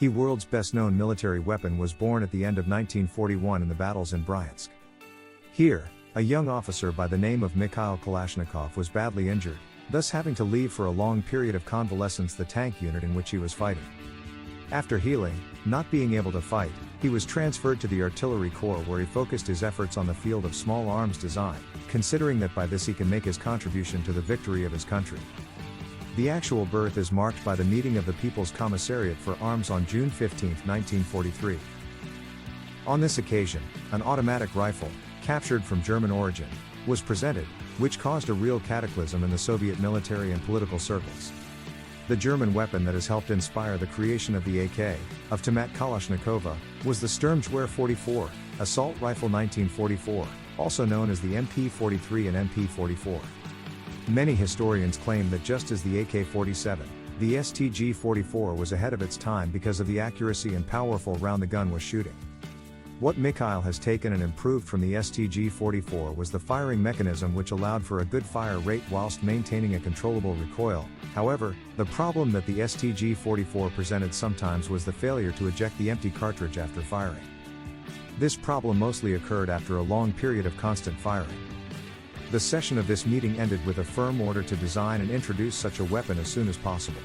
He world's best-known military weapon was born at the end of 1941 in the battles in Bryansk. Here, a young officer by the name of Mikhail Kalashnikov was badly injured, thus having to leave for a long period of convalescence the tank unit in which he was fighting. After healing, not being able to fight, he was transferred to the Artillery Corps where he focused his efforts on the field of small arms design, considering that by this he can make his contribution to the victory of his country. The actual birth is marked by the meeting of the People's Commissariat for Arms on June 15, 1943. On this occasion, an automatic rifle, captured from German origin, was presented, which caused a real cataclysm in the Soviet military and political circles. The German weapon that has helped inspire the creation of the AK, Avtomát Kaláshnikova, was the Sturmjoy 44, assault rifle 1944, also known as the MP-43 and MP-44. Many historians claim that just as the AK-47, the STG-44 was ahead of its time because of the accuracy and powerful round the gun was shooting. What Mikhail has taken and improved from the STG-44 was the firing mechanism, which allowed for a good fire rate whilst maintaining a controllable recoil. However, the problem that the STG-44 presented sometimes was the failure to eject the empty cartridge after firing. This problem mostly occurred after a long period of constant firing. The session of this meeting ended with a firm order to design and introduce such a weapon as soon as possible.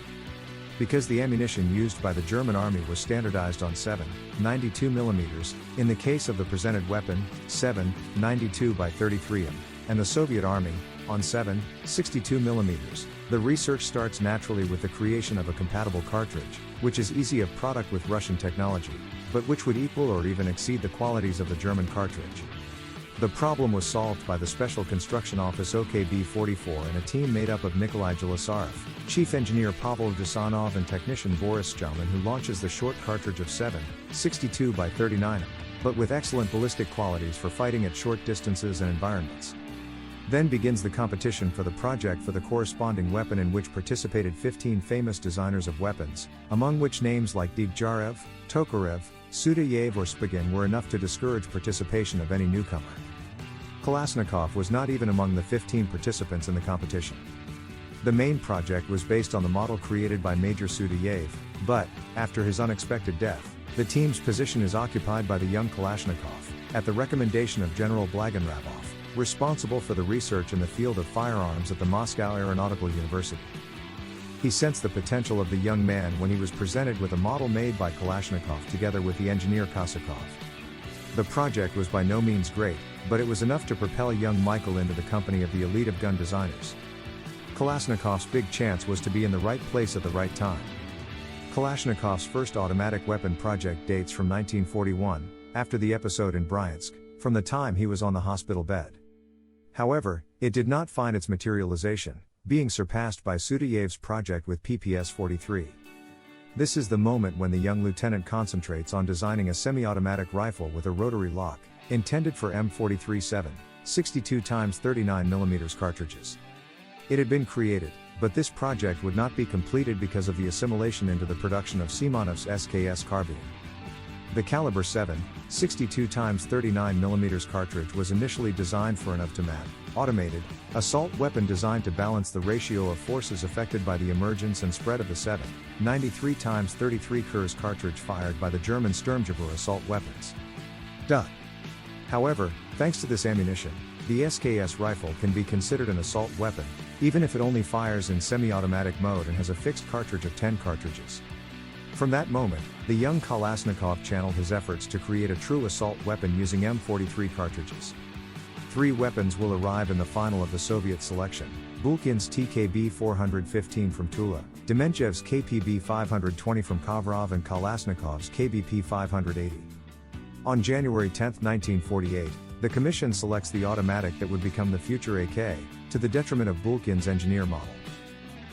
Because the ammunition used by the German army was standardized on 7.92mm, in the case of the presented weapon, 7.92x33mm, and the Soviet army, on 7.62mm, the research starts naturally with the creation of a compatible cartridge, which is easy of product with Russian technology, but which would equal or even exceed the qualities of the German cartridge. The problem was solved by the Special Construction Office OKB-44 and a team made up of Nikolai Jelisarev, Chief Engineer Pavel Dusanov and Technician Boris Stjalman, who launches the short cartridge of 7.62x39mm, but with excellent ballistic qualities for fighting at short distances and environments. Then begins the competition for the project for the corresponding weapon, in which participated 15 famous designers of weapons, among which names like Devjarev, Tokarev, Sudayev or Spigin were enough to discourage participation of any newcomer. Kalashnikov was not even among the 15 participants in the competition. The main project was based on the model created by Major Sudayev, but, after his unexpected death, the team's position is occupied by the young Kalashnikov, at the recommendation of General Blagonravov, responsible for the research in the field of firearms at the Moscow Aeronautical University. He sensed the potential of the young man when he was presented with a model made by Kalashnikov together with the engineer Kosakov. The project was by no means great, but it was enough to propel young Michael into the company of the elite of gun designers. Kalashnikov's big chance was to be in the right place at the right time. Kalashnikov's first automatic weapon project dates from 1941, after the episode in Bryansk, from the time he was on the hospital bed. However, it did not find its materialization, being surpassed by Sudayev's project with PPS-43. This is the moment when the young lieutenant concentrates on designing a semi-automatic rifle with a rotary lock, intended for M43 7.62x39mm cartridges. It had been created, but this project would not be completed because of the assimilation into the production of Simonov's SKS carbine. The caliber 7.62x39mm cartridge was initially designed for an Avtomát, automated, assault weapon designed to balance the ratio of forces affected by the emergence and spread of the 7.93x33 Kurs cartridge fired by the German Sturmjoy assault weapons. However, thanks to this ammunition, the SKS rifle can be considered an assault weapon, even if it only fires in semi-automatic mode and has a fixed cartridge of 10 cartridges. From that moment, the young Kalashnikov channeled his efforts to create a true assault weapon using M43 cartridges. 3 weapons will arrive in the final of the Soviet selection: Bulkin's TKB-415 from Tula, Demenchev's KPB-520 from Kovrov and Kalashnikov's KBP-580. On January 10, 1948, the Commission selects the automatic that would become the future AK, to the detriment of Bulkin's engineer model.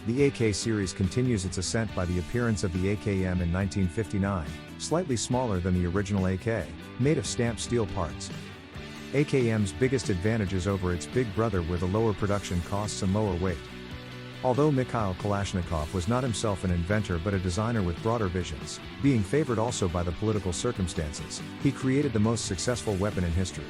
The AK series continues its ascent by the appearance of the AKM in 1959, slightly smaller than the original AK, made of stamped steel parts. AKM's biggest advantages over its big brother were the lower production costs and lower weight. Although Mikhail Kalashnikov was not himself an inventor but a designer with broader visions, being favored also by the political circumstances, he created the most successful weapon in history.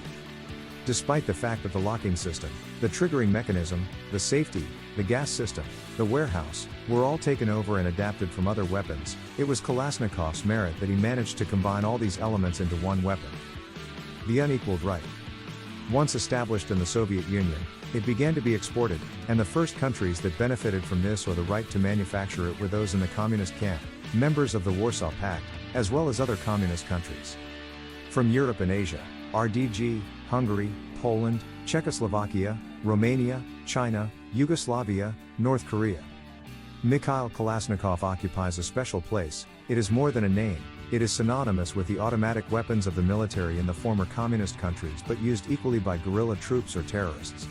Despite the fact that the locking system, the triggering mechanism, the safety, the gas system, the warehouse, were all taken over and adapted from other weapons, it was Kalashnikov's merit that he managed to combine all these elements into one weapon. The unequaled right. Once established in the Soviet Union, it began to be exported, and the first countries that benefited from this or the right to manufacture it were those in the communist camp, members of the Warsaw Pact, as well as other communist countries. From Europe and Asia, RDG, Hungary, Poland, Czechoslovakia, Romania, China, Yugoslavia, North Korea. Mikhail Kalashnikov occupies a special place. It is more than a name, it is synonymous with the automatic weapons of the military in the former communist countries but used equally by guerrilla troops or terrorists.